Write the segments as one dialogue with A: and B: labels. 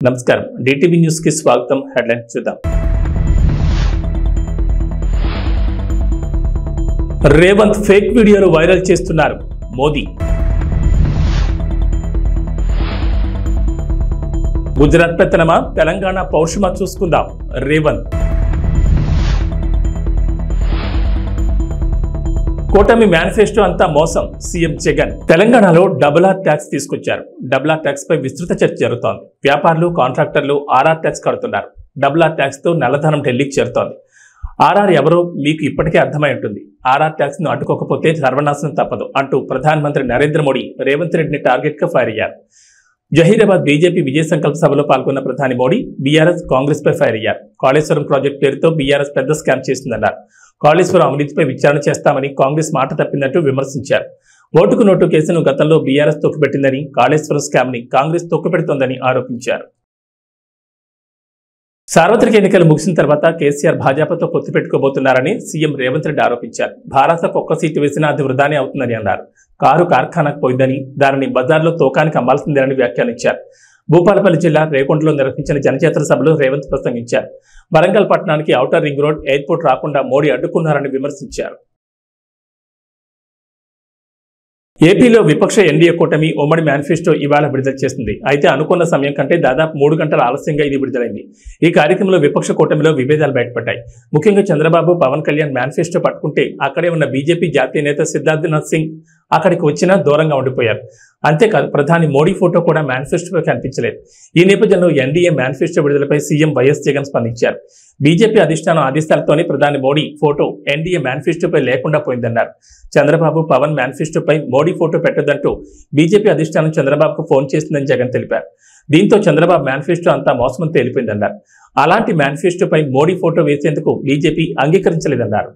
A: నమస్కారం DTV news కి స్వాగతం. హెడ్లైన్స్ చూద్దాం. రేవంత్ ఫేక్ వీడియోలు వైరల్ చేస్తున్నారు మోదీ. గుజరాత్ పెత్తనమా, తెలంగాణ పౌరుషమా చూసుకుందాం రేవంత్. కూటమి మేనిఫెస్టో అంతా మోసం సీఎం జగన్. తెలంగాణలో డబుల్ ఆర్ ట్యాక్స్ తీసుకొచ్చారు. డబుల్ ఆర్ ట్యాక్స్ పై విస్తృత చర్చ జరుగుతోంది. వ్యాపారులు, కాంట్రాక్టర్లు ఆర్ఆర్ ట్యాక్స్ కడుతున్నారు. డబుల్ ఆర్ ట్యాక్స్ తో నల్లధనం ఢిల్లీకి చేరుతోంది. ఆర్ఆర్ ఎవరో మీకు ఇప్పటికే అర్థమై ఉంటుంది. ఆర్ఆర్ ట్యాక్స్ ను అడ్డుకోకపోతే సర్వనాశనం తప్పదు అంటూ ప్రధానమంత్రి నరేంద్ర మోడీ రేవంత్ రెడ్డిని టార్గెట్ గా ఫైర్ అయ్యారు. జహీరాబాద్ బీజేపీ విజయ సంకల్ప సభలో పాల్గొన్న ప్రధాని మోడీ బీఆర్ఎస్, కాంగ్రెస్ పై ఫైర్ అయ్యారు. కాళేశ్వరం ప్రాజెక్టు పేరుతో బీఆర్ఎస్ పెద్ద స్కామ్ చేసిందన్నారు. కాళేశ్వరం అవినీతిపై విచారణ చేస్తామని కాంగ్రెస్ మాట తప్పిందంటూ విమర్శించారు. ఓటుకు నోటు కేసును గతంలో బీఆర్ఎస్ తొక్కిపెట్టిందని, కాళేశ్వరం స్కామ్ ని కాంగ్రెస్ తొక్కిపెడుతోందని ఆరోపించారు. సార్వత్రిక ఎన్నికలు ముగిసిన తర్వాత కేసీఆర్ భాజపాతో పొత్తు పెట్టుకోబోతున్నారని సీఎం రేవంత్ రెడ్డి ఆరోపించారు. భారతకు ఒక్క సీటు వేసినా అది వృధానే అవుతుందని అన్నారు. కారు కార్ఖానాకు పోయిందని, దానిని బజార్లో తోకానికి అమ్మాల్సిందేనని వ్యాఖ్యానించారు. భూపాలపల్లి జిల్లా రేకొండలో నిర్వహించిన జనచేతన సభలో రేవంత్ ప్రసంగించారు. వరంగల్ పట్టణానికి ఔటర్ రింగ్ రోడ్, ఎయిర్పోర్ట్ రాకుండా మోడీ అడ్డుకున్నారని విమర్శించారు. ఏపీలో విపక్ష ఎన్డీఏ కూటమి ఉమ్మడి మేనిఫెస్టో ఇవాళ విడుదల చేసింది. అయితే అనుకున్న సమయం కంటే దాదాపు 3 గంటల ఆలస్యంగా ఇది విడుదలైంది. ఈ కార్యక్రమంలో విపక్ష కూటమిలో విభేదాలు బయటపడ్డాయి. ముఖ్యంగా చంద్రబాబు, పవన్ కళ్యాణ్ మేనిఫెస్టో పట్టుకుంటే అక్కడే ఉన్న బీజేపీ జాతీయ నేత సిద్ధార్థనాథ్ సింగ్ అక్కడికి వచ్చినా దూరంగా ఉండిపోయారు. అంతేకాదు ప్రధాని మోడీ ఫోటో కూడా మేనిఫెస్టోలో కనిపించలేదు. ఈ నేపథ్యంలో ఎన్డీఏ మేనిఫెస్టో విడుదలపై సీఎం వైఎస్ జగన్ స్పందించారు. బీజేపీ అధిష్టానం ఆదేశాలతోనే ప్రధాని మోడీ ఫోటో ఎన్డీఏ మేనిఫెస్టోపై లేకుండా పోయిందన్నారు. చంద్రబాబు, పవన్ మేనిఫెస్టోపై మోడీ ఫోటో పెట్టొద్దంటూ బీజేపీ అధిష్టానం చంద్రబాబుకు ఫోన్ చేసిందని జగన్ తెలిపారు. దీంతో చంద్రబాబు మేనిఫెస్టో అంతా మోసమని తేలిపోయిందన్నారు. అలాంటి మేనిఫెస్టోపై మోడీ ఫోటో వేసేందుకు బీజేపీ అంగీకరించలేదన్నారు.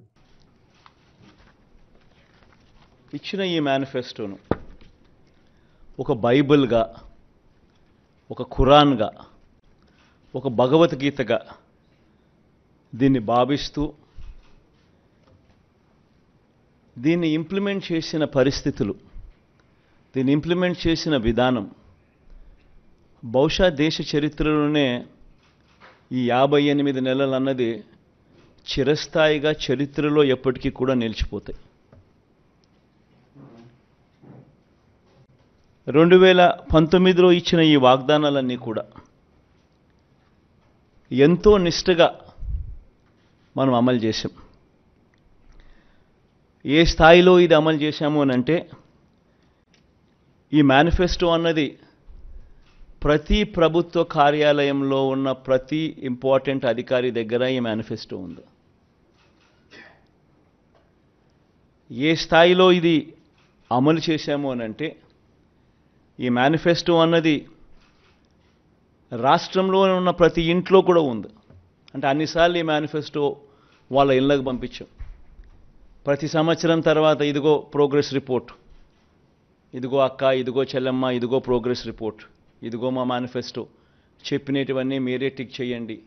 B: ఇచ్చిన ఈ మేనిఫెస్టోను ఒక బైబిల్గా, ఒక ఖురాన్గా, ఒక భగవద్గీతగా దీన్ని భావిస్తూ దీన్ని ఇంప్లిమెంట్ చేసిన పరిస్థితులు, దీన్ని ఇంప్లిమెంట్ చేసిన విధానం బహుశా దేశ చరిత్రలోనే ఈ 58 నెలలు అన్నది చిరస్థాయిగా చరిత్రలో ఎప్పటికీ కూడా నిలిచిపోతాయి. 2019లో ఇచ్చిన ఈ వాగ్దానాలన్నీ కూడా ఎంతో నిష్ఠగా మనం అమలు చేశాం. ఏ స్థాయిలో ఇది అమలు చేశాము అని అంటే, ఈ మేనిఫెస్టో అన్నది ప్రతి ప్రభుత్వ కార్యాలయంలో ఉన్న ప్రతి ఇంపార్టెంట్ అధికారి దగ్గర ఈ మేనిఫెస్టో ఉంది. ఏ స్థాయిలో ఇది అమలు చేశాము అని అంటే, ఈ మేనిఫెస్టో అన్నది రాష్ట్రంలో ఉన్న ప్రతి ఇంట్లో కూడా ఉంది. అంటే అన్నిసార్లు ఈ మేనిఫెస్టో వాళ్ళ ఇళ్ళకు పంపించాం. ప్రతి సంవత్సరం తర్వాత ఇదిగో ప్రోగ్రెస్ రిపోర్ట్, ఇదిగో అక్క, ఇదిగో చెల్లెమ్మ, ఇదిగో ప్రోగ్రెస్ రిపోర్ట్, ఇదిగో మా మేనిఫెస్టో, చెప్పినటువన్నీ మీరే టిక్ చేయండి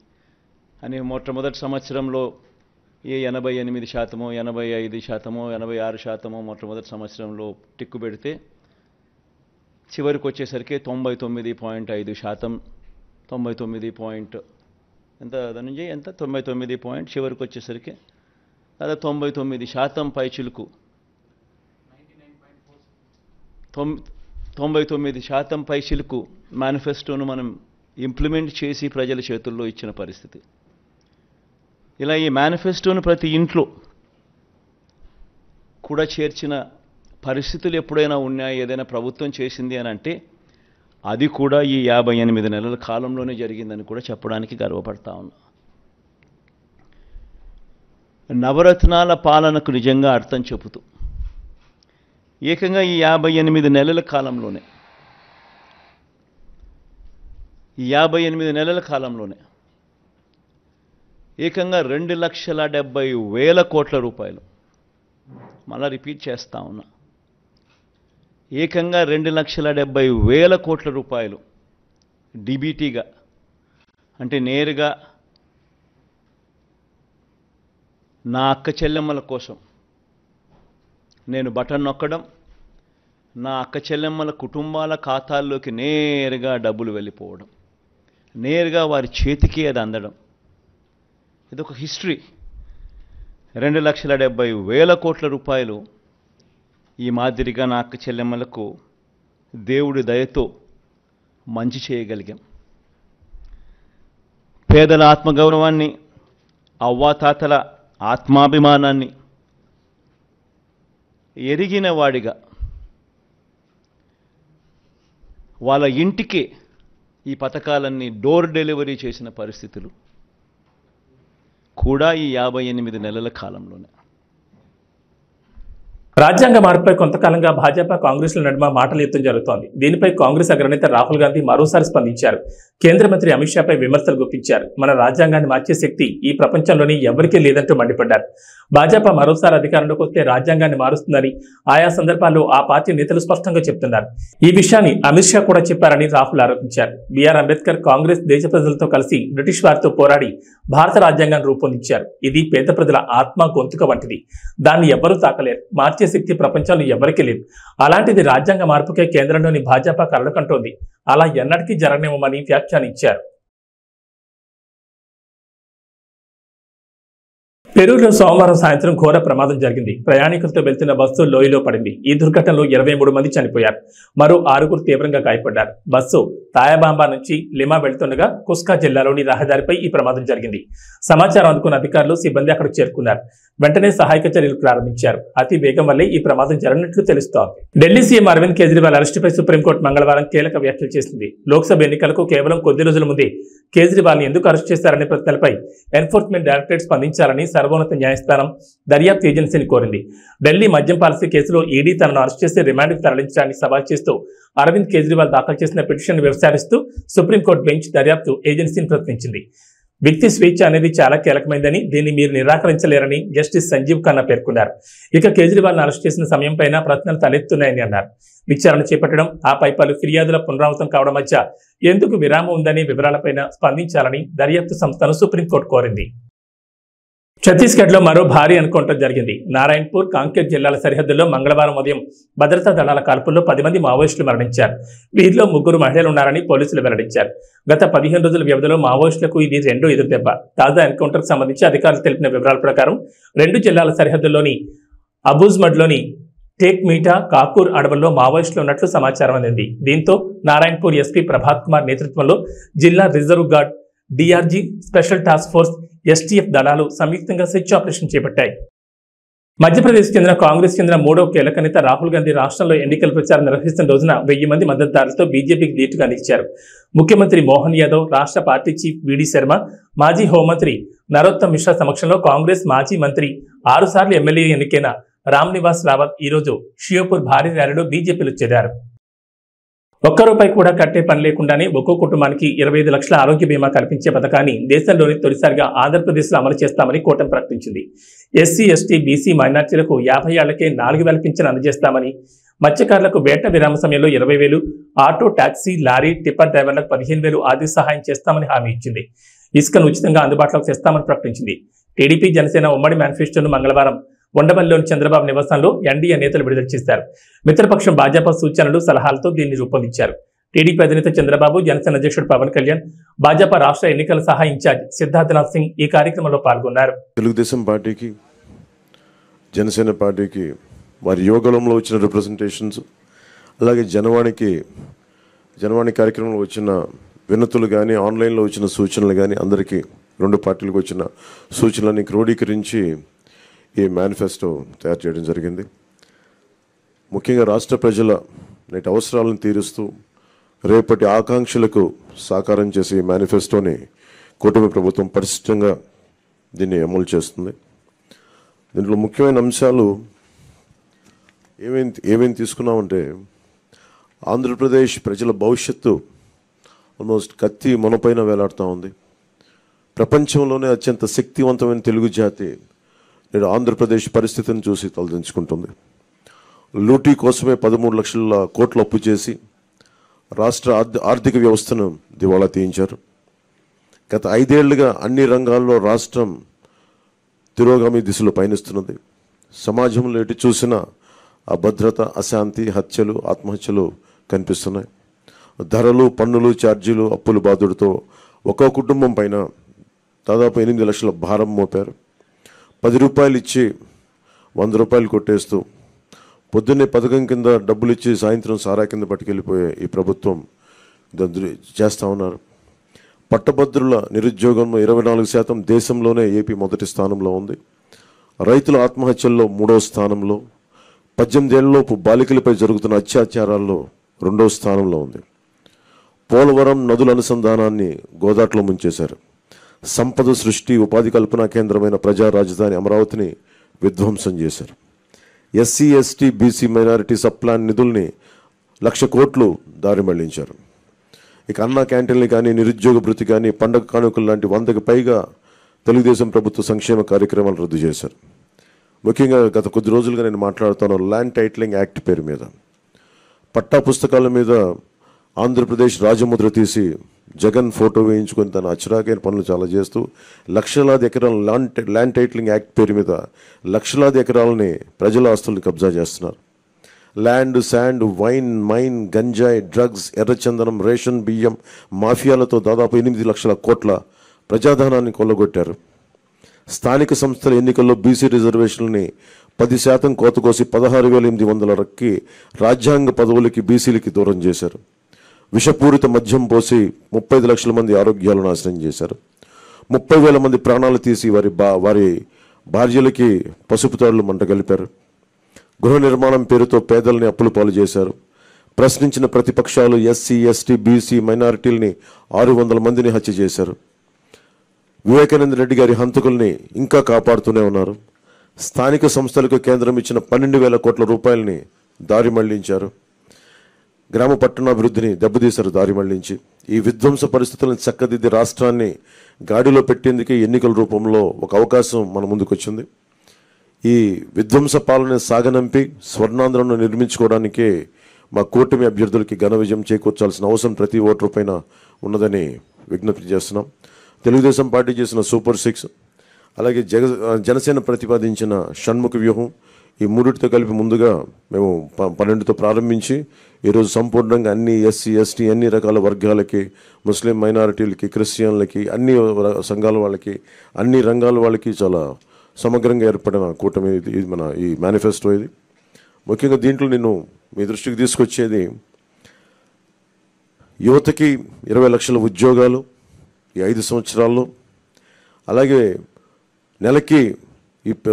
B: అని మొట్టమొదటి సంవత్సరంలో 88%, 85%, 86% మొట్టమొదటి సంవత్సరంలో టిక్కు పెడితే చివరికి వచ్చేసరికి 99.5%, 99 ఎంత ధనంజయ్ ఎంత 99 చివరికి వచ్చేసరికి దాదాపు 99% పైచిలుకు 99% పైచిలుకు మేనిఫెస్టోను మనం ఇంప్లిమెంట్ చేసి ప్రజల చేతుల్లో ఇచ్చిన పరిస్థితి. ఇలా ఈ మేనిఫెస్టోను ప్రతి ఇంట్లో కూడా చేర్చిన పరిస్థితులు ఎప్పుడైనా ఉన్నాయి, ఏదైనా ప్రభుత్వం చేసింది అని అంటే అది కూడా ఈ 58 నెలల కాలంలోనే జరిగిందని కూడా చెప్పడానికి గర్వపడతా ఉన్నా. నవరత్నాల పాలనకు నిజంగా అర్థం చెబుతూ ఏకంగా ఈ 58 నెలల కాలంలోనే, ఈ 58 నెలల కాలంలోనే ఏకంగా 2,70,000 కోట్ల రూపాయలు, మళ్ళా రిపీట్ చేస్తా ఉన్నా, ఏకంగా 2,70,000 కోట్ల రూపాయలు డిబిటీగా, అంటే నేరుగా నా అక్క చెల్లెమ్మల కోసం నేను బటన్ నొక్కడం, నా అక్క చెల్లెమ్మల కుటుంబాల ఖాతాల్లోకి నేరుగా డబ్బులు వెళ్ళిపోవడం. నేరుగా వారి చేతికి అది అందడం, ఇదొక హిస్టరీ. 2,70,000 కోట్ల రూపాయలు ఈ మాదిరిగా నా అక్క చెల్లెమ్మలకు దేవుడి దయతో మంచి చేయగలిగాం. పేదల ఆత్మగౌరవాన్ని, అవ్వాతాతల ఆత్మాభిమానాన్ని ఎరిగిన వాడిగా వాళ్ళ ఇంటికి ఈ పథకాలన్నీ డోర్ డెలివరీ చేసిన పరిస్థితులు కూడా ఈ 58 నెలల కాలంలోనే.
A: రాజ్యాంగ మార్పుపై కొంతకాలంగా భాజపా కాంగ్రెస్ల నడుమ మాటల యుద్ధం జరుగుతోంది. దీనిపై కాంగ్రెస్ అగ్రనేత రాహుల్ గాంధీ మరోసారి స్పందించారు. కేంద్ర మంత్రి అమిత్ షాపై విమర్శలు గుప్పించారు. మన రాజ్యాంగాన్ని మార్చే శక్తి ఈ ప్రపంచంలోని ఎవరికీ లేదంటూ మండిపడ్డారు. భాజపా మరోసారి అధికారంలోకి వస్తే రాజ్యాంగాన్ని మారుస్తుందని ఆయా సందర్భాల్లో ఆ పార్టీ నేతలు స్పష్టంగా చెప్తున్నారు. ఈ విషయాన్ని అమిత్ షా కూడా చెప్పారని రాహుల్ ఆరోపించారు. బిఆర్ అంబేద్కర్ కాంగ్రెస్ దేశ ప్రజలతో కలిసి బ్రిటిష్ వారితో పోరాడి భారత రాజ్యాంగాన్ని రూపొందించారు. ఇది పేద ప్రజల ఆత్మ గొంతుక వంటిది. దాన్ని ఎవ్వరూ తాకలేరు. మార్చే శక్తి ప్రపంచంలో ఎవరికీ లేదు. అలాంటిది రాజ్యాంగ మార్పుకే కేంద్రంలోని భాజపా కలలు కంటోంది. అలా ఎన్నటికీ జరగనివ్వమని వ్యాఖ్యానించారు. పెరూరులో సోమవారం సాయంత్రం ఘోర ప్రమాదం జరిగింది. ప్రయాణికులతో వెళ్తున్న బస్సు లోయలో పడింది. ఈ దుర్ఘటనలో 23 మంది చనిపోయారు. మరో 6 తీవ్రంగా గాయపడ్డారు. బస్సు తాయాబాంబా నుంచి లిమా వెళ్తుండగా కుస్కా జిల్లాలోని రహదారిపై ఈ ప్రమాదం జరిగింది. సమాచారం అందుకున్న అధికారులు, సిబ్బంది అక్కడికి చేరుకున్నారు. వెంటనే సహాయక చర్యలు ప్రారంభించారు. అతి వేగం వల్లే ఈ ప్రమాదం జరిగినట్లు తెలుస్తోంది. ఢిల్లీ సీఎం అరవింద్ కేజ్రీవాల్ అరెస్టుపై సుప్రీంకోర్టు మంగళవారం కీలక వ్యాఖ్యలు చేసింది. లోక్సభ ఎన్నికలకు కేవలం కొద్ది రోజుల ముందే కేజ్రీవాల్ని ఎందుకు అరెస్ట్ చేశారనే ప్రశ్నలపై ఎన్ఫోర్స్మెంట్ డైరెక్టరేట్ స్పందించాలని సర్వోన్నత న్యాయస్థానం దర్యాప్తు ఏజెన్సీని కోరింది. ఢిల్లీ మద్యం పాలసీ కేసులో ఈడీ తనను అరెస్ట్ చేసి రిమాండ్కు తరలించడాన్ని సవాల్ చేస్తూ అరవింద్ కేజ్రీవాల్ దాఖలు చేసిన పిటిషన్ విచారిస్తూ సుప్రీంకోర్టు బెంచ్ దర్యాప్తు ఏజెన్సీని ప్రశ్నించింది. వ్యక్తి స్వేచ్ఛ అనేది చాలా కీలకమైందని, దీన్ని మీరు నిరాకరించలేరని జస్టిస్ సంజీవ్ ఖన్నా పేర్కొన్నారు. ఇక కేజ్రీవాల్ను అరెస్ట్ చేసిన సమయం పైన ప్రశ్నలు తలెత్తున్నాయని అన్నారు. విచారణ చేపట్టడం, ఆపై పలు ఫిర్యాదుల పునరావృతం కావడం మధ్య ఎందుకు విరామం ఉందనే వివరాలపైన స్పందించాలని దర్యాప్తు సంస్థను సుప్రీంకోర్టు కోరింది. ఛత్తీస్గఢ్లో మరో భారీ ఎన్కౌంటర్ జరిగింది. నారాయణపూర్, కాంకేర్ జిల్లాల సరిహద్దుల్లో మంగళవారం ఉదయం భద్రతా దళాల కాల్పుల్లో 10 మంది మావోయిస్టులు మరణించారు. వీరిలో 3 మహిళలు ఉన్నారని పోలీసులు వెల్లడించారు. గత 15 రోజుల వ్యవధిలో మావోయిస్టులకు ఇది రెండో ఎదురుదెబ్బ. తాజా ఎన్కౌంటర్కు సంబంధించి అధికారులు తెలిపిన వివరాల ప్రకారం 2 జిల్లాల సరిహద్దుల్లోని అబూజ్మడ్లోని టేక్ మీటా, కాకూర్ అడవుల్లో మావోయిస్టులు ఉన్నట్లు సమాచారం అందింది. దీంతో నారాయణపూర్ ఎస్పీ ప్రభాత్ కుమార్ నేతృత్వంలో జిల్లా reserve guard, DRG, special task force, STF దళాలు సంయుక్తంగా సెర్చ్ ఆపరేషన్ చేపట్టాయి. మధ్యప్రదేశ్ చెందిన కాంగ్రెస్ చెందిన 3వ కీలక నేత రాహుల్ గాంధీ రాష్ట్రంలో ఎన్నికల ప్రచారం నిర్వహిస్తున్న రోజున 1000 మంది మద్దతుదారులతో బీజేపీకి ధీటుగా నిలిచారు. ముఖ్యమంత్రి మోహన్ యాదవ్, రాష్ట్ర పార్టీ చీఫ్ విడి శర్మ, మాజీ హోంమంత్రి నరోత్తమ్ మిశ్రా సమక్షంలో కాంగ్రెస్ మాజీ మంత్రి 6 సార్లు ఎమ్మెల్యే ఎన్నికైన రామ్ నివాస్ రావత్ ఈరోజు షియోపూర్ భారీ ర్యాలీలో బీజేపీలో చేరారు. ₹1 కూడా కట్టే పని లేకుండానే ఒక్కో కుటుంబానికి 25 లక్షల ఆరోగ్య బీమా కల్పించే పథకాన్ని దేశంలోని తొలిసారిగా ఆంధ్రప్రదేశ్లో అమలు చేస్తామని కూటమి ప్రకటించింది. ఎస్సీ, ఎస్టీ, బీసీ మైనార్టీలకు 50 ఏళ్లకే 4,000 పింఛను అందజేస్తామని, మత్స్యకారులకు వేట విరామ సమయంలో 20,000, ఆటో, టాక్సీ, లారీ, టిప్పర్ డ్రైవర్లకు 15,000 ఆర్థిక సహాయం చేస్తామని హామీ ఇచ్చింది. ఇసుకను ఉచితంగా అందుబాటులోకి తెస్తామని ప్రకటించింది. టీడీపీ, జనసేన ఉమ్మడి మేనిఫెస్టోను మంగళవారం ఉండవల్లిలోని చంద్రబాబు నివాసంలో ఎన్డీఏ నేతలు విడుదల చేశారు. మిత్రపక్షం భాజపా సూచనలు, సలహాలతో దీన్ని రూపొందించారు. టీడీపీ అధినేత చంద్రబాబు, జనసేన అధ్యక్షుడు పవన్ కళ్యాణ్, భాజపా రాష్ట్ర ఎన్నికల సహాయ ఇన్ఛార్జ్ సిద్ధార్థనాథ్ సింగ్ ఈ కార్యక్రమంలో పాల్గొన్నారు.
C: తెలుగుదేశం పార్టీకి, జనసేన పార్టీకి వారి యోగంలో వచ్చిన రిప్రజెంటేషన్స్, అలాగే జనవాణి కార్యక్రమంలో వచ్చిన వినతులు కానీ, ఆన్లైన్లో వచ్చిన సూచనలు కానీ, అందరికీ 2 పార్టీలకు వచ్చిన సూచనలన్నీ క్రోడీకరించి ఈ మేనిఫెస్టో తయారు చేయడం జరిగింది. ముఖ్యంగా రాష్ట్ర ప్రజల నేటి అవసరాలను తీరుస్తూ రేపటి ఆకాంక్షలకు సాకారం చేసే ఈ మేనిఫెస్టోని కూటమి ప్రభుత్వం పరిశుభ్రంగా దీన్ని అమలు చేస్తుంది. దీంట్లో ముఖ్యమైన అంశాలు ఏమేమి తీసుకున్నామంటే, ఆంధ్రప్రదేశ్ ప్రజల భవిష్యత్తు ఆల్మోస్ట్ కత్తి మొనపైన వేలాడుతూ ఉంది. ప్రపంచంలోనే అత్యంత శక్తివంతమైన తెలుగు జాతి నేడు ఆంధ్రప్రదేశ్ పరిస్థితిని చూసి తలదించుకుంటుంది. లూటీ కోసమే 13 లక్షల కోట్లు అప్పు చేసి రాష్ట్ర ఆర్థిక వ్యవస్థను దివాళా తీయించారు. గత 5 ఏళ్లుగా అన్ని రంగాల్లో రాష్ట్రం తిరోగామి దిశలో పయనిస్తున్నది. సమాజంలో ఎటు చూసినా అభద్రత, అశాంతి, హత్యలు, ఆత్మహత్యలు కనిపిస్తున్నాయి. ధరలు, పన్నులు, ఛార్జీలు, అప్పుల బాధుడితో ఒక్కో కుటుంబం పైన దాదాపు 8 లక్షల భారం మోపారు. 10 రూపాయలు ఇచ్చి 100 రూపాయలు కొట్టేస్తూ పొద్దున్నే పథకం కింద డబ్బులు ఇచ్చి సాయంత్రం సారా కింద పట్టుకెళ్ళిపోయే ఈ ప్రభుత్వం చేస్తూ ఉన్నారు. పట్టభద్రుల నిరుద్యోగంలో 24%, దేశంలోనే ఏపీ మొదటి స్థానంలో ఉంది. రైతుల ఆత్మహత్యల్లో 3వ స్థానంలో, 18 ఏళ్లలోపు బాలికలపై జరుగుతున్న అత్యాచారాల్లో 2వ స్థానంలో ఉంది. పోలవరం నదుల అనుసంధానాన్ని గోదాట్లో ముంచేశారు. సంపద సృష్టి, ఉపాధి కల్పనా కేంద్రమైన ప్రజా రాజధాని అమరావతిని విధ్వంసం చేశారు. SC, ST, BC, minority sub plan నిధుల్ని 1,00,000 కోట్లు దారి మళ్లించారు. ఇక అన్నా క్యాంటీన్లు కానీ, నిరుద్యోగ భృతి కానీ, పండగ కానుకలు లాంటి 100కి పైగా తెలుగుదేశం ప్రభుత్వ సంక్షేమ కార్యక్రమాలు రద్దు చేశారు. ముఖ్యంగా గత కొద్ది రోజులుగా నేను మాట్లాడుతాను ల్యాండ్ టైటిలింగ్ యాక్ట్ పేరు మీద. పట్టా పుస్తకాల మీద ఆంధ్రప్రదేశ్ రాజముద్ర తీసి జగన్ ఫోటో వేయించుకొని తన అచ్చరాకైన పనులు చాలా చేస్తూ లక్షలాది ఎకరాల ల్యాండ్ టైటిలింగ్ యాక్ట్ పేరు మీద లక్షలాది ఎకరాలని ప్రజల ఆస్తుల్ని కబ్జా చేస్తున్నారు. ల్యాండ్, శాండ్, వైన్, మైన్, గంజాయి, డ్రగ్స్, ఎర్రచందనం, రేషన్ బియ్యం మాఫియాలతో దాదాపు 8 లక్షల కోట్ల ప్రజాధనాన్ని కొల్లగొట్టారు. స్థానిక సంస్థల ఎన్నికల్లో బీసీ రిజర్వేషన్లని 10% కోత కోసి 16,800 రాజ్యాంగ పదవులకి బీసీలకి దూరం చేశారు. విషపూరిత మద్యం పోసి 35 లక్షల మంది ఆరోగ్యాలు నాశనం చేశారు. 30,000 మంది ప్రాణాలు తీసి వారి భార్యలకి పసుపు తాడులు మంటగలిపారు. గృహ నిర్మాణం పేరుతో పేదల్ని అప్పుల పాలు చేశారు. ప్రశ్నించిన ప్రతిపక్షాలు ఎస్సీ, ఎస్టీ, బీసీ, మైనారిటీలని 600 మందిని హత్య చేశారు. వివేకానంద రెడ్డి గారి హంతకుల్ని ఇంకా కాపాడుతూనే ఉన్నారు. స్థానిక సంస్థలకు కేంద్రం ఇచ్చిన 12,000 కోట్ల రూపాయలని దారి మళ్లించారు. గ్రామ పట్టణాభివృద్ధిని దెబ్బతీశారు దారి మళ్లించి. ఈ విధ్వంస పరిస్థితులను చక్కదిద్ది రాష్ట్రాన్ని గాడిలో పెట్టేందుకే ఎన్నికల రూపంలో ఒక అవకాశం మన ముందుకు వచ్చింది. ఈ విధ్వంస పాలన సాగనంపి స్వర్ణాంధ్రను నిర్మించుకోవడానికే మా కూటమి అభ్యర్థులకి ఘన విజయం చేకూర్చాల్సిన అవసరం ప్రతి ఓటరు పైన ఉన్నదని విజ్ఞప్తి చేస్తున్నాం. తెలుగుదేశం పార్టీ చేసిన సూపర్ 6, అలాగే జనసేన ప్రతిపాదించిన షణ్ముఖ వ్యూహం, ఈ మూడిటితో కలిపి ముందుగా మేము 12తో ప్రారంభించి ఈరోజు సంపూర్ణంగా అన్ని ఎస్సీ, ఎస్టీ, అన్ని రకాల వర్గాలకి, ముస్లిం మైనారిటీలకి, క్రిస్టియన్లకి, అన్ని సంఘాల వాళ్ళకి, అన్ని రంగాల వాళ్ళకి చాలా సమగ్రంగా ఏర్పడిన కూటమి ఇది మన ఈ మేనిఫెస్టో. ఇది ముఖ్యంగా దీంట్లో నేను మీ దృష్టికి తీసుకొచ్చేది యువతకి 20 లక్షల ఉద్యోగాలు ఈ 5 సంవత్సరాల్లో, అలాగే నెలకి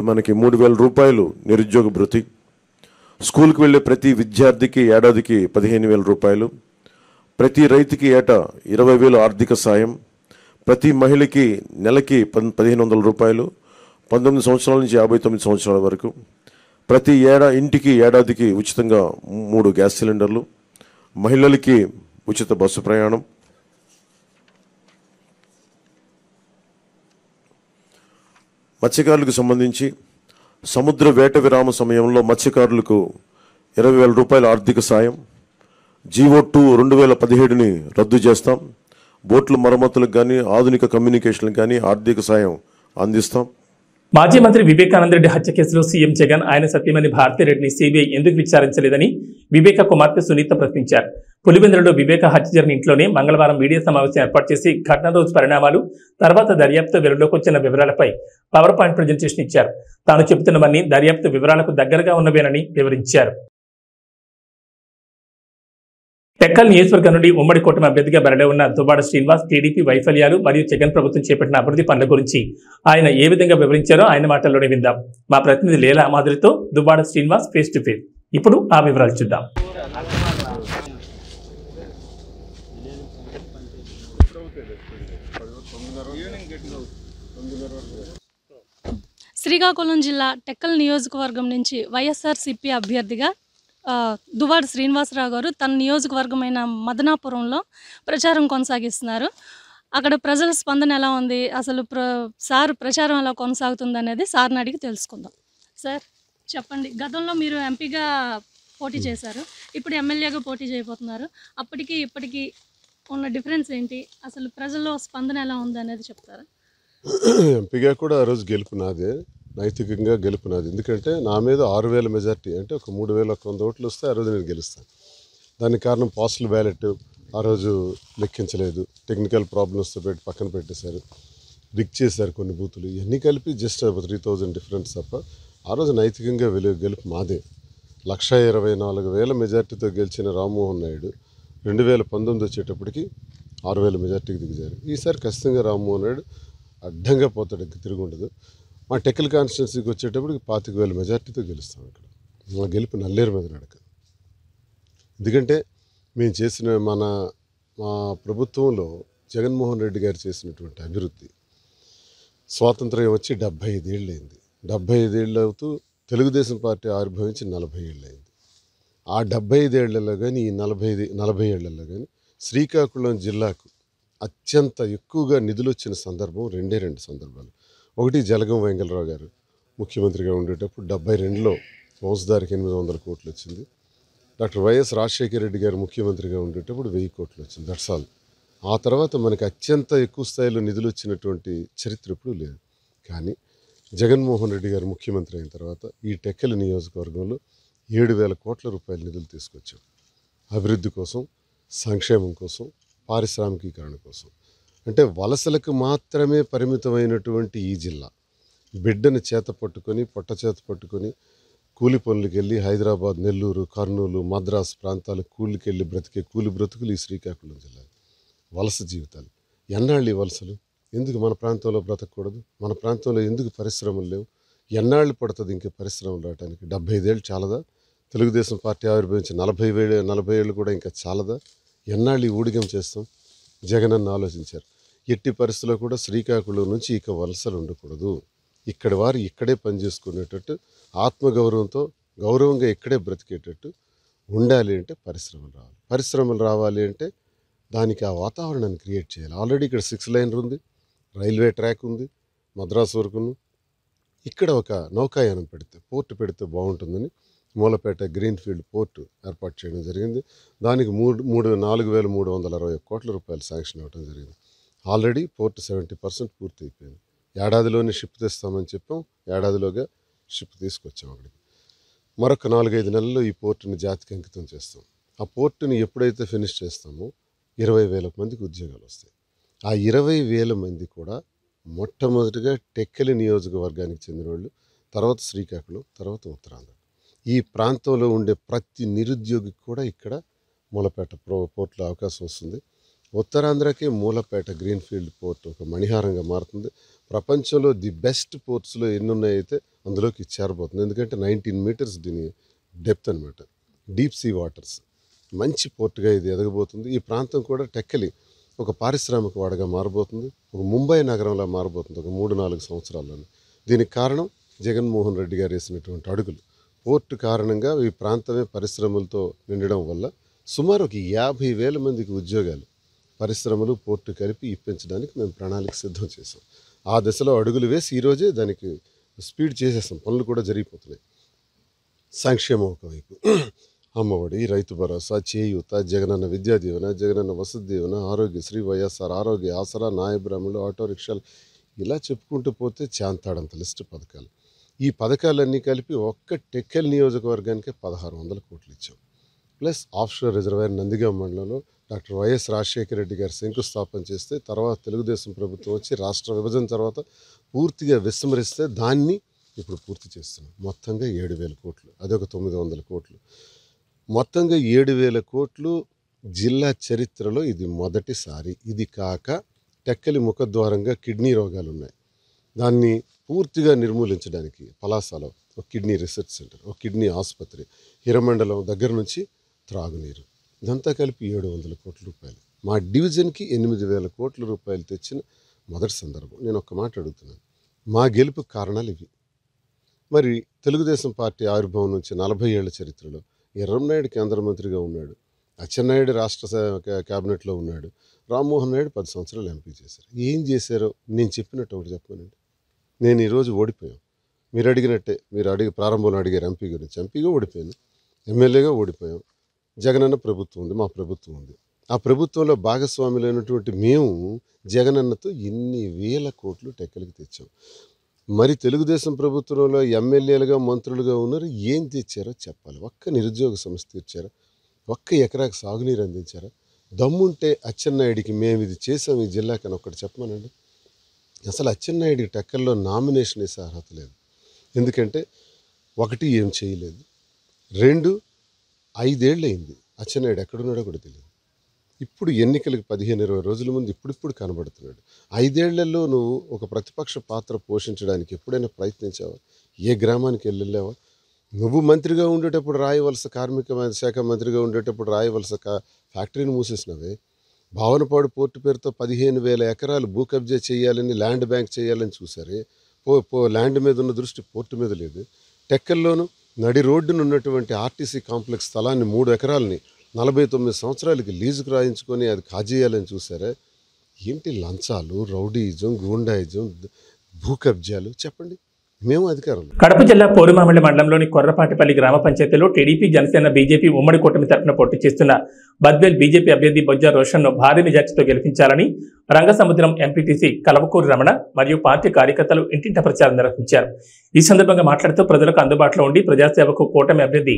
C: మనకి 3,000 రూపాయలు నిరుద్యోగ భృతి, స్కూల్కి వెళ్ళే ప్రతి విద్యార్థికి ఏడాదికి 15,000 రూపాయలు, ప్రతి రైతుకి ఏటా 20,000 ఆర్థిక సాయం, ప్రతి మహిళకి నెలకి 1,500 రూపాయలు, 19 సంవత్సరాల నుంచి 59 సంవత్సరాల వరకు, ప్రతి ఇంటికి ఏడాదికి ఉచితంగా 3 గ్యాస్ సిలిండర్లు, మహిళలకి ఉచిత బస్సు ప్రయాణం. మత్స్యకారులకు సంబంధించి సముద్ర వేట విరామ సమయంలో మత్స్యకారులకు 20,000 రూపాయల ఆర్థిక సాయం. జీవో2 2017ని రద్దు చేస్తాం. బోట్ల మరమ్మతులకు కానీ, ఆధునిక కమ్యూనికేషన్లకు కానీ ఆర్థిక సాయం అందిస్తాం.
A: మాజీ మంత్రి వివేకానంద రెడ్డి హత్య కేసులో సీఎం జగన్ ఆయన సతీమణి భారతిరెడ్డిని సిబిఐ ఎందుకు విచారించలేదని వివేక కుమార్తె సునీత ప్రశ్నించారు. పులివెందులలో వివేక హత్య జరిగిన ఇంట్లోనే మంగళవారం మీడియా సమావేశం ఏర్పాటు చేసి ఘటన రోజు పరిణామాలు, తర్వాత దర్యాప్తు వెలుగులోకి వచ్చిన వివరాలపై పవర్ పాయింట్ ప్రజెంటేషన్ ఇచ్చారు. తాను చెబుతున్నవన్నీ దర్యాప్తు వివరాలకు దగ్గరగా ఉన్నవేనని వివరించారు. టెక్కల్ నియోజకవర్గం నుండి ఉమ్మడి కూటమి అభ్యర్థిగా బరిలో ఉన్న దువ్వాడ శ్రీనివాస్ టీడీపీ వైఫల్యాలు మరియు జగన్ ప్రభుత్వం చేపట్టిన అభివృద్ధి పనుల గురించి ఆయన ఏ విధంగా వివరించారో ఆయన మాటల్లోనే విందాం. మా ప్రతినిధి లీలా మాధురితో Duvvada Srinivas face to face. ఇప్పుడు ఆ వివరాలు చూద్దాం.
D: శ్రీకాకుళం జిల్లా టెక్కల్ నియోజకవర్గం నుంచి వైఎస్ఆర్సీపీ అభ్యర్థిగా దువ్వాడ శ్రీనివాసరావు గారు తన నియోజకవర్గమైన మదనాపురంలో ప్రచారం కొనసాగిస్తున్నారు. అక్కడ ప్రజల స్పందన ఎలా ఉంది, అసలు సార్ ప్రచారం ఎలా కొనసాగుతుంది అనేది సార్ని అడిగి తెలుసుకుందాం. సార్ చెప్పండి, గతంలో మీరు ఎంపీగా పోటీ చేశారు, ఇప్పుడు ఎమ్మెల్యేగా పోటీ చేయబోతున్నారు. అప్పటికి ఇప్పటికీ ఉన్న డిఫరెన్స్ ఏంటి, అసలు ప్రజల్లో స్పందన ఎలా ఉంది అనేది చెప్తారా?
E: ఎంపీగా కూడా ఆ రోజు గెలుపునాదే, నైతికంగా గెలుపునాది. ఎందుకంటే నా మీద 6,000 మెజార్టీ, అంటే ఒక 3,100 ఓట్లు వస్తే ఆ రోజు నేను గెలుస్తాను. దానికి కారణం పోస్టల్ బ్యాలెట్, ఆ రోజు లెక్కించలేదు, టెక్నికల్ ప్రాబ్లమ్స్తో పెట్టి పక్కన పెట్టేశారు, రిక్ చేశారు కొన్ని బూతులు. ఇవన్నీ కలిపి జస్ట్ 3000 డిఫరెన్స్ తప్ప ఆ రోజు నైతికంగా గెలుపు మాదే. 1,24,000 మెజార్టీతో గెలిచిన రామ్మోహన్ నాయుడు 2019 వచ్చేటప్పటికి 6,000 మెజార్టీకి దిగజారు. ఈసారి ఖచ్చితంగా రామ్మోహన్ నాయుడు అడ్డంగా పోతాడు, తిరిగి ఉండదు. మా టెక్కల్ కాన్స్టిట్యున్సీకి వచ్చేటప్పటికి 25,000 మెజార్టీతో గెలుస్తాం. ఇక్కడ మా గెలుపు నల్లేరు మీద నడక. ఎందుకంటే మేము చేసిన మా ప్రభుత్వంలో జగన్మోహన్ రెడ్డి గారు చేసినటువంటి అభివృద్ధి, స్వాతంత్ర్యం వచ్చి 75 ఏళ్ళు అయింది. 75 ఏళ్ళు అవుతూ తెలుగుదేశం పార్టీ ఆవిర్భవించి 40 ఏళ్ళు అయింది. ఆ 75 ఏళ్లలో కానీ ఈ 40 ఏళ్లలో కానీ శ్రీకాకుళం జిల్లాకు అత్యంత ఎక్కువగా నిధులు వచ్చిన సందర్భం రెండు సందర్భాలు. ఒకటి జలగం వెంగళరావు గారు ముఖ్యమంత్రిగా ఉండేటప్పుడు 72లో మోసదారికి 800 కోట్లు వచ్చింది. డాక్టర్ వైఎస్ రాజశేఖర రెడ్డి గారు ముఖ్యమంత్రిగా ఉండేటప్పుడు 1000 కోట్లు వచ్చింది. That's all. ఆ తర్వాత మనకి అత్యంత ఎక్కువ స్థాయిలో నిధులు వచ్చినటువంటి చరిత్ర ఎప్పుడూ లేదు. కానీ జగన్మోహన్ రెడ్డి గారు ముఖ్యమంత్రి అయిన తర్వాత ఈ టెక్కలి నియోజకవర్గంలో 7,000 కోట్ల రూపాయల నిధులు తీసుకొచ్చాం. అభివృద్ధి కోసం, సంక్షేమం కోసం, పారిశ్రామికీకరణ కోసం. అంటే వలసలకు మాత్రమే పరిమితమైనటువంటి ఈ జిల్లా బిడ్డను చేత పట్టుకొని, పొట్ట చేత పట్టుకొని కూలి పనులకు వెళ్ళి హైదరాబాద్, నెల్లూరు, కర్నూలు, మద్రాసు ప్రాంతాలకు కూలికి వెళ్ళి బ్రతికే కూలి బ్రతుకులు ఈ శ్రీకాకుళం జిల్లా. వలస జీవితాలు. ఎన్నాళ్ళు ఈ వలసలు? ఎందుకు మన ప్రాంతంలో బ్రతకూడదు? మన ప్రాంతంలో ఎందుకు పరిశ్రమలు లేవు? ఎన్నాళ్ళు పడుతుంది ఇంకే పరిశ్రమలు రావడానికి? 75 ఏళ్ళు చాలదా? తెలుగుదేశం పార్టీ ఆవిర్భవించి 40 ఏళ్ళు కూడా ఇంకా చాలదా? ఎన్నాళ్ళు ఈ ఊడిగం చేస్తాం? జగనన్న ఆలోచించారు. ఎట్టి పరిస్థితుల్లో కూడా శ్రీకాకుళం నుంచి ఇక వలసలు ఉండకూడదు. ఇక్కడి వారు ఇక్కడే పనిచేసుకునేటట్టు, ఆత్మగౌరవంతో గౌరవంగా ఇక్కడే బ్రతికేటట్టు ఉండాలి అంటే పరిశ్రమలు రావాలి అంటే దానికి ఆ వాతావరణాన్ని క్రియేట్ చేయాలి. ఆల్రెడీ ఇక్కడ 6 లైన్ ఉంది, రైల్వే ట్రాక్ ఉంది, మద్రాసు వరకును. ఇక్కడ ఒక నౌకాయానం పోర్టు పెడితే బాగుంటుందని మూలపేట గ్రీన్ఫీల్డ్ పోర్టు ఏర్పాటు చేయడం జరిగింది. దానికి 4,361 కోట్ల రూపాయలు శాంక్షన్ అవ్వడం జరిగింది. ఆల్రెడీ పోర్టు 70% పూర్తి అయిపోయింది. ఏడాదిలోనే షిప్ తెస్తామని చెప్పాం, ఏడాదిలోగా షిప్ తీసుకొచ్చాం అక్కడికి. మరొక 4-5 నెలల్లో ఈ పోర్టుని జాతికి అంకితం చేస్తాం. ఆ పోర్టుని ఎప్పుడైతే ఫినిష్ చేస్తామో 20,000 మందికి ఉద్యోగాలు వస్తాయి. ఆ 20,000 మంది కూడా మొట్టమొదటిగా టెక్కలి నియోజకవర్గానికి చెందిన వాళ్ళు, తర్వాత శ్రీకాకుళం, తర్వాత ఉత్తరాంధ్ర. ఈ ప్రాంతంలో ఉండే ప్రతి నిరుద్యోగికి కూడా ఇక్కడ మూలపేట పోర్టులో అవకాశం వస్తుంది. ఉత్తరాంధ్రకే మూలపేట గ్రీన్ఫీల్డ్ పోర్ట్ ఒక మణిహారంగా మారుతుంది. ప్రపంచంలో ది బెస్ట్ పోర్ట్స్లో ఎన్ని ఉన్నాయైతే అందులోకి చేరబోతుంది. ఎందుకంటే 19 మీటర్స్ దీని డెప్త్ అనమాట. Deep sea waters. మంచి పోర్టుగా ఇది ఎదగబోతుంది. ఈ ప్రాంతం కూడా టెక్కలి ఒక పారిశ్రామిక వాడగా మారబోతుంది. ఒక ముంబై నగరంలా మారబోతుంది ఒక 3-4 సంవత్సరాల్లోనే. దీనికి కారణం జగన్మోహన్ రెడ్డి గారు వేసినటువంటి అడుగులు. పోర్టు కారణంగా ఈ ప్రాంతమే పరిశ్రమలతో నిండడం వల్ల సుమారు ఒక 50,000 మందికి ఉద్యోగాలు పరిశ్రమలు, పోర్టు కలిపి ఇప్పించడానికి మేము ప్రణాళిక సిద్ధం చేసాం. ఆ దశలో అడుగులు వేసి ఈరోజే దానికి స్పీడ్ చేసేసాం. పనులు కూడా జరిగిపోతున్నాయి. సంక్షేమం ఒకవైపు, అమ్మఒడి, రైతు భరోసా, చేయూత, జగనన్న విద్యా దీవెన, జగనన్న వసతి దీవెన, ఆరోగ్యశ్రీ, వైఎస్ఆర్ ఆరోగ్య ఆసరా, నాయబ్రాహ్మణులు, ఆటో రిక్షాలు, ఇలా చెప్పుకుంటూ పోతే చాంతాడంత లిస్టు పథకాలు. ఈ పథకాలన్నీ కలిపి ఒక్క టెక్కల్ నియోజకవర్గానికే 1,600 కోట్లు ఇచ్చాం. ప్లస్ ఆఫ్షోర్ రిజర్వాయర్ నందిగామ మండలంలో డాక్టర్ వైఎస్ రాజశేఖర రెడ్డి గారు శంకుస్థాపన చేస్తే, తర్వాత తెలుగుదేశం ప్రభుత్వం వచ్చి రాష్ట్ర విభజన తర్వాత పూర్తిగా విస్మరిస్తే దాన్ని ఇప్పుడు పూర్తి చేస్తున్నాం. మొత్తంగా 7,000 కోట్లు, అదొక 900 కోట్లు. మొత్తంగా 7,000 కోట్లు జిల్లా చరిత్రలో ఇది మొదటిసారి. ఇది కాక టెక్కలి ముఖద్వారంగా కిడ్నీ రోగాలు ఉన్నాయి. దాన్ని పూర్తిగా నిర్మూలించడానికి పలాసలో ఒక కిడ్నీ రీసెర్చ్ సెంటర్, ఒక కిడ్నీ ఆసుపత్రి, హిరమండలం దగ్గర నుంచి త్రాగునీరు, ఇదంతా కలిపి 700 కోట్ల రూపాయలు. మా డివిజన్కి 8,000 కోట్ల రూపాయలు తెచ్చిన మొదటి సందర్భం. నేను ఒక్క మాట అడుగుతున్నాను, మా గెలుపు కారణాలు ఇవి. మరి తెలుగుదేశం పార్టీ ఆవిర్భావం నుంచి 40 ఏళ్ల చరిత్రలో ఎర్రంనాయుడు కేంద్ర మంత్రిగా ఉన్నాడు, అచ్చెన్నాయుడు రాష్ట్ర క్యాబినెట్లో ఉన్నాడు, రామ్మోహన్ నాయుడు 10 సంవత్సరాలు ఎంపీ చేశారు. ఏం చేశారో నేను చెప్పినట్టు ఒకటి చెప్పానండి. నేను ఈరోజు ఓడిపోయాం. మీరు అడిగినట్టే, మీరు ప్రారంభంలో అడిగారు ఎంపీ గురించి. ఎంపీగా ఓడిపోయాను, ఎమ్మెల్యేగా ఓడిపోయాం. జగనన్న ప్రభుత్వం ఉంది, మా ప్రభుత్వం ఉంది. ఆ ప్రభుత్వంలో భాగస్వాములైనటువంటి మేము జగనన్నతో ఇన్ని వేల కోట్లు టెక్కలికి తెచ్చాం. మరి తెలుగుదేశం ప్రభుత్వంలో ఎమ్మెల్యేలుగా, మంత్రులుగా ఉన్నారు, ఏం తెచ్చారో చెప్పాలి. ఒక్క నిరుద్యోగ సమస్య తీర్చారా? ఒక్క ఎకరాకు సాగునీరు అందించారా? దమ్ముంటే అచ్చెన్నాయుడికి మేము ఇది చేసాం ఈ జిల్లాకని ఒకటి చెప్పమనండి. అసలు అచ్చెన్నాయుడికి టెక్కల్లో నామినేషన్ వేసే అర్హత లేదు. ఎందుకంటే ఒకటి ఏం చేయలేదు, 2 5 ఏళ్ళు అయింది అచ్చెన్నాయుడు ఎక్కడున్నాడో కూడా తెలియదు. ఇప్పుడు ఎన్నికలకు 15-20 రోజుల ముందు ఇప్పుడు కనబడుతున్నాడు. 5 ఏళ్లలో నువ్వు ఒక ప్రతిపక్ష పాత్ర పోషించడానికి ఎప్పుడైనా ప్రయత్నించావా? ఏ గ్రామానికి వెళ్ళావా? నువ్వు మంత్రిగా ఉండేటప్పుడు రాయవలస కార్మిక శాఖ మంత్రిగా ఉండేటప్పుడు రాయవలస ఫ్యాక్టరీని మూసేసినవే. భావనపాడు పోర్టు పేరుతో 15,000 ఎకరాలు భూ కబ్జా చేయాలని, ల్యాండ్ బ్యాంక్ చేయాలని చూసారే. ల్యాండ్ మీద ఉన్న దృష్టి పోర్టు మీద లేదు. టెక్కల్లోనూ నడి రోడ్డును ఉన్నటువంటి ఆర్టీసీ కాంప్లెక్స్ స్థలాన్ని 3 ఎకరాలని 49 సంవత్సరాలకి లీజుకు రాయించుకొని అది కాజేయాలని చూసారా? ఏంటి లంచాలు, రౌడీయిజం, గూండాయిజం, భూ కబ్జాలు? చెప్పండి. మేము అధికారంలో.
A: కడప జిల్లా పోరుమామిడి మండలంలోని కొర్రపాటిపల్లి గ్రామ పంచాయతీలో టీడీపీ, జనసేన, బీజేపీ ఉమ్మడి కూటమి తరఫున పోటీ చేస్తున్న బద్వేల్ బీజేపీ అభ్యర్థి బొజ్జ రోషన్ను భారీ మెజార్టీతో గెలిపించాలని రంగసముద్రం ఎంపీటీసీ కలవకూరి రమణ మరియు పార్టీ కార్యకర్తలు ఇంటింట ప్రచారం నిర్వహించారు. ఈ సందర్భంగా మాట్లాడుతూ ప్రజలకు అందుబాటులో ఉండి ప్రజాసేవకు కూటమి అభ్యర్థి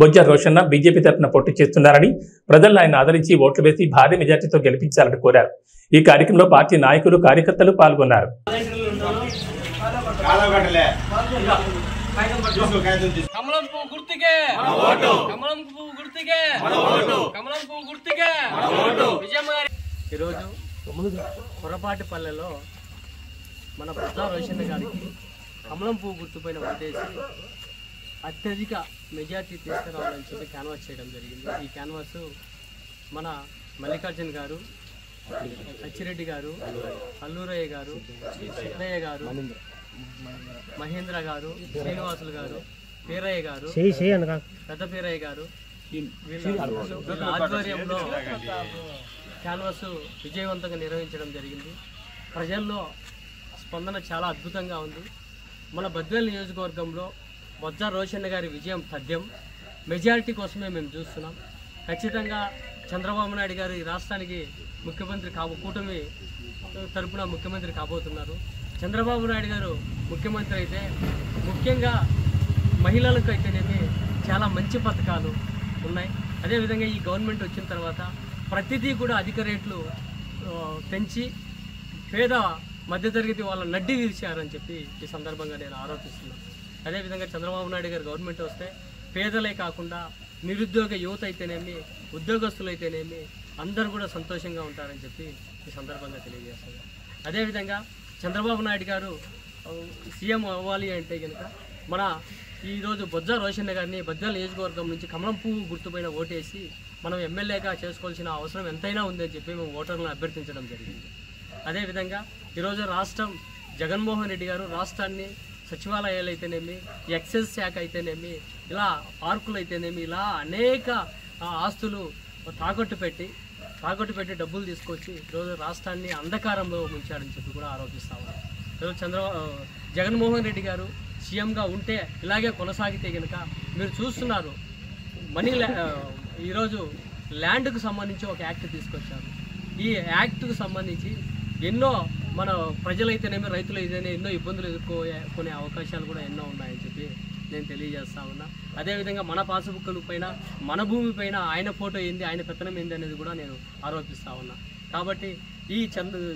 A: బొజ్జ రోషన్న బీజేపీ తరఫున పోటీ చేస్తున్నారని, ప్రజలను ఆయన ఆదరించి ఓట్లు వేసి భారీ మెజార్టీతో గెలిపించాలని కోరారు. ఈ కార్యక్రమంలో పార్టీ నాయకులు, కార్యకర్తలు పాల్గొన్నారు.
F: ఈరోజు కొర్రపాటిపల్లెలో మన బొజ్జ రోషన్న గారికి కమలం పువ్వు గుర్తుపైన ఓటేసి అత్యధిక మెజార్టీ తీసుకురావాలని చెప్పి క్యాన్వాస్ చేయడం జరిగింది. ఈ క్యాన్వాస్ మన మల్లికార్జున్ గారు, అచ్చిరెడ్డి గారు, అల్లూరయ్య గారు, సిద్ధయ్య గారు, మహేంద్ర గారు, శ్రీనివాసులు గారు, పీరయ్య గారు, పెద్ద పీరయ్య గారు వీళ్ళ ఆధ్వర్యంలో క్యాన్వాస్ విజయవంతంగా నిర్వహించడం జరిగింది. ప్రజల్లో స్పందన చాలా అద్భుతంగా ఉంది. మన బద్వేల్ నియోజకవర్గంలో బొజ్జ రోషన్న గారి విజయం తథ్యం. మెజారిటీ కోసమే మేము చూస్తున్నాం. ఖచ్చితంగా చంద్రబాబు నాయుడు గారు ఈ రాష్ట్రానికి ముఖ్యమంత్రి కూటమి తరపున ముఖ్యమంత్రి కాబోతున్నారు. చంద్రబాబు నాయుడు గారు ముఖ్యమంత్రి అయితే ముఖ్యంగా మహిళలకు అయితేనేమి చాలా మంచి పథకాలు ఉన్నాయి. అదేవిధంగా ఈ గవర్నమెంట్ వచ్చిన తర్వాత ప్రతిదీ కూడా అధిక రేట్లు పెంచి పేద మధ్యతరగతి వాళ్ళ నడ్డి విరిచారని చెప్పి ఈ సందర్భంగా నేను ఆరోపిస్తున్నాను. అదేవిధంగా చంద్రబాబు నాయుడు గారు గవర్నమెంట్ వస్తే పేదలే కాకుండా నిరుద్యోగ యువత అయితేనేమి, ఉద్యోగస్తులు అయితేనేమి అందరూ కూడా సంతోషంగా ఉంటారని చెప్పి ఈ సందర్భంగా తెలియజేస్తున్నాను. అదేవిధంగా చంద్రబాబు నాయుడు గారు సీఎం అవ్వాలి అంటే కనుక మన ఈరోజు బొజ్జ రోషన్న గారిని బద్వేల్ నియోజకవర్గం నుంచి కమలం పువ్వు గుర్తుపైన ఓటేసి మనం ఎమ్మెల్యేగా చేసుకోవాల్సిన అవసరం ఎంతైనా ఉందని చెప్పి మేము ఓటర్లను అభ్యర్థించడం జరిగింది. అదేవిధంగా ఈరోజు రాష్ట్రం జగన్మోహన్ రెడ్డి గారు రాష్ట్రాన్ని సచివాలయాలు అయితేనేమి, ఎక్సైజ్ శాఖ అయితేనేమి, ఇలా పార్కులు అయితేనేమి, ఇలా అనేక ఆస్తులు తాకట్టు పెట్టి డబ్బులు తీసుకొచ్చి ఈరోజు రాష్ట్రాన్ని అంధకారంలో ముంచాడని చెప్పి కూడా ఆరోపిస్తా ఉన్నారు. ఈరోజు జగన్మోహన్ రెడ్డి గారు సీఎంగా ఉంటే ఇలాగే కొనసాగితే కనుక మీరు చూస్తున్నారు ఈరోజు ల్యాండ్కు సంబంధించి ఒక యాక్ట్ తీసుకొచ్చారు. ఈ యాక్ట్కు సంబంధించి ఎన్నో మన ప్రజలైతేనేమి, రైతులు అయితేనే ఎన్నో ఇబ్బందులు ఎదుర్కొనే అవకాశాలు కూడా ఎన్నో ఉన్నాయని చెప్పి నేను తెలియజేస్తా ఉన్నా. అదేవిధంగా మన పాస్బుక్ల పైన, మన భూమి పైన ఆయన ఫోటో ఏంది, ఆయన పెత్తనం ఏంది అనేది కూడా నేను ఆరోపిస్తా ఉన్నా. కాబట్టి ఈ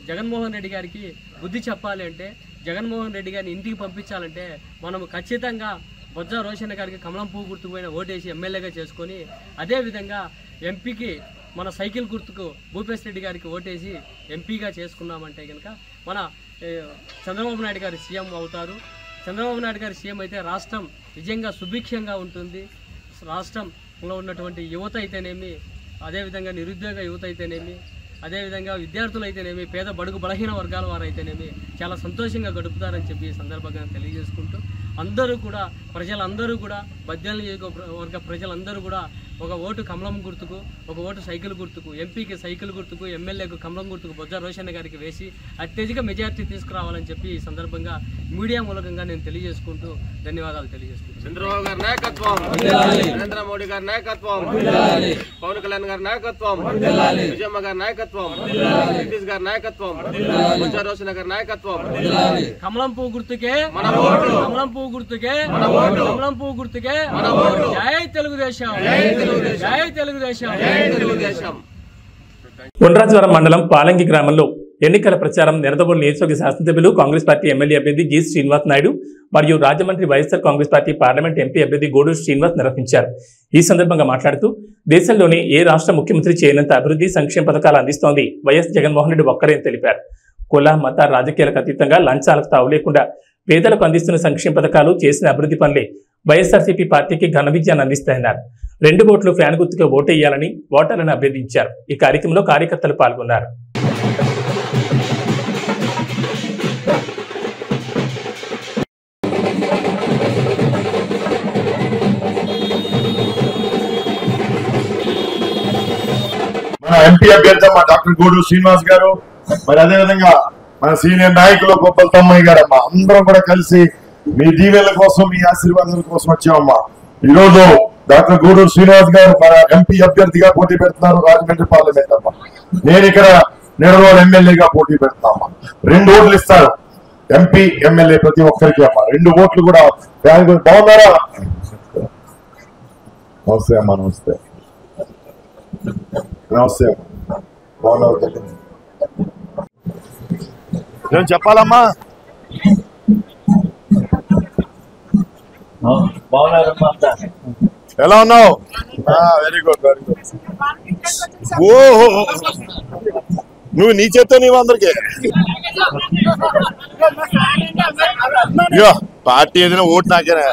F: జగన్మోహన్ రెడ్డి గారికి బుద్ధి చెప్పాలి అంటే, జగన్మోహన్ రెడ్డి గారిని ఇంటికి పంపించాలంటే మనం ఖచ్చితంగా బొజ్జ రోషన్న గారికి కమలం పువ్వు గుర్తుపోయిన ఓటేసి ఎమ్మెల్యేగా చేసుకొని, అదేవిధంగా ఎంపీకి మన సైకిల్ గుర్తుకు భూపేశ్ రెడ్డి గారికి ఓటేసి ఎంపీగా చేసుకున్నామంటే కనుక మన చంద్రబాబు నాయుడు గారు సీఎం అవుతారు. చంద్రబాబు నాయుడు గారు సీఎం అయితే రాష్ట్రం నిజంగా సుభిక్షంగా ఉంటుంది. రాష్ట్రంలో ఉన్నటువంటి యువత అయితేనేమి, అదేవిధంగా నిరుద్యోగ యువత అయితేనేమి, అదేవిధంగా విద్యార్థులు అయితేనేమి, పేద బడుగు బలహీన వర్గాల వారు అయితేనేమి చాలా సంతోషంగా గడుపుతారని చెప్పి ఈ సందర్భంగా తెలియజేసుకుంటూ, అందరూ కూడా ప్రజలందరూ కూడా బద్వేల్ నియోజకవర్గ ప్రజలందరూ కూడా ఒక ఓటు కమలం గుర్తుకు, ఒక ఓటు సైకిల్ గుర్తుకు, ఎంపీకి సైకిల్ గుర్తుకు, ఎమ్మెల్యేకు కమలం గుర్తుకు బొజ్జ రోషన్న గారికి వేసి అత్యధిక మెజార్టీ తీసుకురావాలని చెప్పి ఈ సందర్భంగా మీడియా మూలకంగా నేను తెలియజేసుకుంటూ ధన్యవాదాలు తెలియజేసుకుంటాను.
G: చంద్రబాబు గారి నాయకత్వం, నరేంద్ర మోడీ గారి నాయకత్వం, పవన్ కళ్యాణ్ గారి నాయకత్వం, విజయమ్మ గారి నాయకత్వం, నితీష్ గారి నాయకత్వం, బొజ్జ రోషన్న గారి నాయకత్వం.
F: కమలం పువ్వు గుర్తుకే
G: మన ఓటు,
F: కమలం పువ్వు గుర్తుకే
G: మన ఓటు,
F: కమలం పువ్వు గుర్తుకే
G: మన ఓటు.
F: జై తెలుగుదేశం,
G: జై తెలుగుదేశం,
F: జై తెలుగుదేశం,
G: జై తెలుగుదేశం.
A: ఉండ్రాజవరం మండలం పాలంగి గ్రామంలో ఎన్నికల ప్రచారం నిడదవోలు నియోజకవర్గ శాసనసభ్యులు కాంగ్రెస్ పార్టీ ఎమ్మెల్యే అభ్యర్థి జి శ్రీనివాస్ నాయుడు మరియు Rajahmundry YSR Congress party parliament MP అభ్యర్థి గూడూరు శ్రీనివాస్ నిర్వహించారు. ఈ సందర్భంగా మాట్లాడుతూ దేశంలోనే ఏ రాష్ట్ర ముఖ్యమంత్రి చేయనంత అభివృద్ధి సంక్షేమ పథకాలు అందిస్తోంది వైఎస్ జగన్మోహన్ రెడ్డి ఒక్కరే అని తెలిపారు. కుల మత రాజకీయాలకు అతీతంగా లంచాలకు తావు లేకుండా పేదలకు అందిస్తున్న సంక్షేమ పథకాలు చేసిన అభివృద్ధి పనులే వైఎస్ఆర్సీపీ పార్టీకి ఘన విజయాన్ని అందిస్తాయన్నారు. 2 ఓట్లు ఫ్యాన్ గుర్తుగా ఓటేయాలని ఓటర్లను అభ్యర్థించారు. ఈ కార్యక్రమంలో కార్యకర్తలు పాల్గొన్నారు.
H: మన ఎంపీ అభ్యర్థి డాక్టర్ గూడూరు శ్రీనివాస్ గారు, మరి అదేవిధంగా మన సీనియర్ నాయకులు గొప్పల తమ్మయ్య గారమ్మా, అందరం కూడా కలిసి మీ దీవెనల కోసం మీ ఆశీర్వాదాల కోసం వచ్చామమ్మా. ఈ రోజు డాక్టర్ గూడూరు శ్రీనివాస్ గారు మన ఎంపీ అభ్యర్థిగా పోటీ పెడుతున్నారు రాజమండ్రి పార్లమెంట్ అమ్మా. నేను ఇక్కడ నిడదవోలు ఎమ్మెల్యేగా పోటీ పెడుతున్నామా. 2 ఓట్లు ఇస్తారు ఎంపీ ఎమ్మెల్యే ప్రతి ఒక్కరికి అమ్మా. 2 ఓట్లు కూడా బాగున్నారా? నమస్తే అమ్మా. నమస్తే నమస్తే అమ్మా. బాగున్నారు? నేను చెప్పాలమ్మా. ఎలా ఉన్నావు? Very good very good. ఓహో, నువ్వు నీ చేత్తో నీవు అందరికి పార్టీ ఏదైనా ఓటు నాకేనా?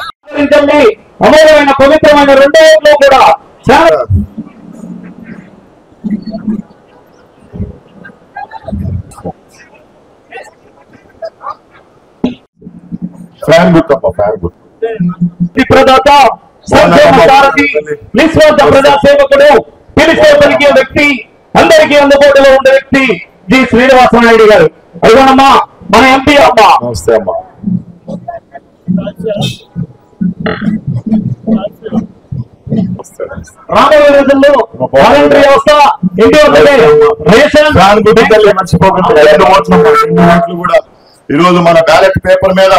I: అమోఘమైన పవిత్రమైన 2 ఓట్లు కూడా
H: ఫ్యాన్ గుర్తు అప్ప, ఫ్యాన్ గుర్తు.
I: ప్రదాత, సంక్షేమ సారథి, నిస్వార్థ ప్రజాసేవకుడు, పిలిచే పలికే వ్యక్తి, అందరికీ అందుబాటులో ఉండే వ్యక్తి జి శ్రీనివాస నాయుడు గారు. అయ్యోనమ్మా మన ఎంపీ అమ్మా.
H: నమస్తే అమ్మా.
I: రాబోయే రోజుల్లో వాలంటరీ వ్యవస్థ ఇంటి
H: మర్చిపోకుండా 2 ఓట్లు కూడా ఈ రోజు మన బ్యాలెట్ పేపర్ మీద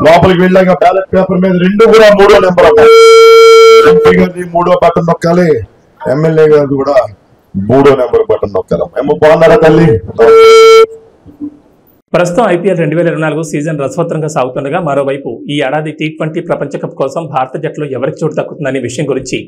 H: లోపలికి వెళ్ళాక బ్యాలెట్ పేపర్ మీద 2 కూడా 3వ నెంబర్ ఉన్నాయి. ఎంపీ గారిది 3వ బటన్ నొక్కాలి, ఎమ్మెల్యే గారిది కూడా 3వ నెంబర్ బటన్ నొక్కాలి. ఏమో బాగున్నారా తల్లి?
A: ప్రస్తుతం ఐపీఎల్ 2024 సీజన్ రసవత్తరంగా సాగుతుండగా మరోవైపు ఈ ఏడాది T20 ప్రపంచ కప్ కోసం భారత జట్టులో ఎవరికి చోటు దక్కుతుందనే విషయం గురించి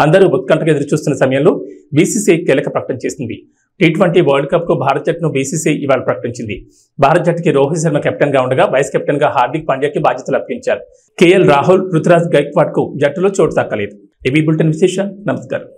A: అందరూ ఉత్కంఠగా ఎదురుచూస్తున్న సమయంలో బీసీసీఐ కీలక ప్రకటన చేసింది. T20 వరల్డ్ కప్ కు భారత జట్టును బీసీసీఐ ఇవాళ ప్రకటించింది. భారత జట్టుకి రోహిత్ శర్మ కెప్టెన్ గా ఉండగా వైస్ కెప్టెన్ గా హార్దిక్ పాండ్యాకి బాధ్యతలు అప్పగించారు. కేఎల్ రాహుల్, రుతురాజ్ గైక్వాడ్ కు జట్టులో చోటు దక్కలేదు. ఏబీ బులెటిన్ విశేషాలు. నమస్కారం.